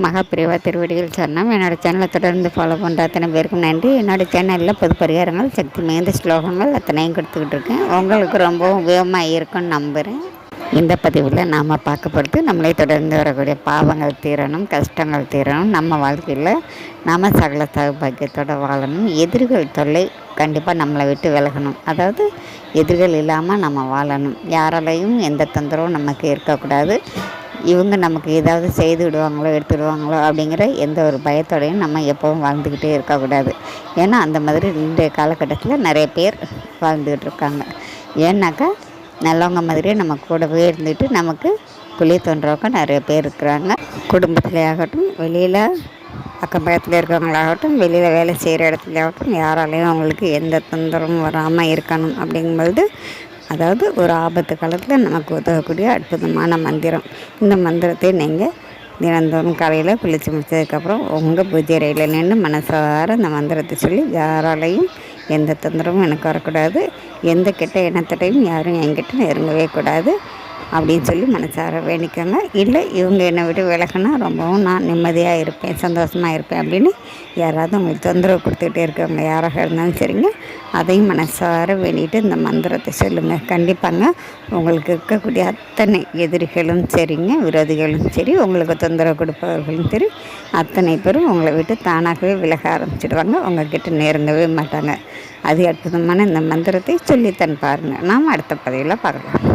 மகாபிரிவா திருவடிகள் சரணம். என்னோடய சேனலை தொடர்ந்து ஃபாலோ பண்ணுற அத்தனை பேருக்கும் நன்றி. என்னோடய சேனலில் பொது பரிகாரங்கள், சக்தி மிகுந்த ஸ்லோகங்கள் அத்தனையும் கொடுத்துக்கிட்டு இருக்கேன். உங்களுக்கு ரொம்பவும் உபயோகமாக இருக்குன்னு நம்புகிறேன். இந்த பதிவில் நாம் பார்க்கப்படுது நம்மளை தொடர்ந்து வரக்கூடிய பாவங்கள் தீரணும், கஷ்டங்கள் தீரணும், நம்ம வாழ்க்கையில் நாம் சகல சௌபாக்கியத்தோடு வாழணும், எதிரிகள் தொல்லை கண்டிப்பாக நம்மளை விட்டு விலகணும். அதாவது எதிரிகள் இல்லாமல் நம்ம வாழணும், யாராலையும் எந்த தொந்தரவும் நமக்கு இருக்கக்கூடாது, இவங்க நமக்கு ஏதாவது செய்து விடுவாங்களோ எடுத்துடுவாங்களோ அப்படிங்கிற எந்த ஒரு பயத்தோடையும் நம்ம எப்போவும் வாழ்ந்துக்கிட்டே இருக்கக்கூடாது. ஏன்னா அந்த மாதிரி இன்றைய காலகட்டத்தில் நிறைய பேர் வாழ்ந்துக்கிட்டு இருக்காங்க. ஏன்னாக்கா நல்லவங்க மாதிரியே நம்ம கூடவே இருந்துட்டு நமக்கு குழி தோன்றவங்க நிறைய பேர் இருக்கிறாங்க. குடும்பத்துலேயாகட்டும், வெளியில் அக்கம் பக்கத்தில் இருக்கிறவங்களாகட்டும், வெளியில் வேலை செய்கிற இடத்துலையாகட்டும், யாராலையும் அவங்களுக்கு எந்த தொந்தரவும் வராமல் இருக்கணும். அப்படிங்கும்போது அதாவது ஒரு ஆபத்து காலத்தில் நமக்கு உதவக்கூடிய அற்புதமான மந்திரம். இந்த மந்திரத்தை நீங்கள் தினந்தோறும் காலையில் குளித்து முடிச்சதுக்கப்புறம் உங்கள் பூஜை அறையில் நின்று மனசார இந்த மந்திரத்தை சொல்லி யாராலையும் எந்த தொந்தரவும் எனக்கு வரக்கூடாது, எந்த கெட்ட எண்ணத்தோடையும் யாரும் என்கிட்ட நெருங்கவே கூடாது அப்படின்னு சொல்லி மனசார வேண்டிக்கோங்க. இல்லை இவங்க என்னை விட்டு விலகினா ரொம்பவும் நான் நிம்மதியாக இருப்பேன், சந்தோஷமாக இருப்பேன் அப்படின்னு யாராவது உங்களுக்கு தொந்தரவு கொடுத்துக்கிட்டே இருக்கவங்க யாராக இருந்தாலும் சரிங்க, அதையும் மனசார வேண்டிட்டு இந்த மந்திரத்தை சொல்லுங்கள். கண்டிப்பாங்க உங்களுக்கு இருக்கக்கூடிய அத்தனை எதிரிகளும் சரிங்க, விரோதிகளும் சரி, உங்களுக்கு தொந்தரவு கொடுப்பவர்களும் சரி, அத்தனை பேரும் உங்களை விட்டு தானாகவே விலக ஆரம்பிச்சிடுவாங்க, உங்கள்கிட்ட நெருங்கவே மாட்டாங்க. அது அற்புதமான இந்த மந்திரத்தை சொல்லித்தன் பாருங்கள். நாம் அடுத்த பதிவில் பார்க்கலாம்.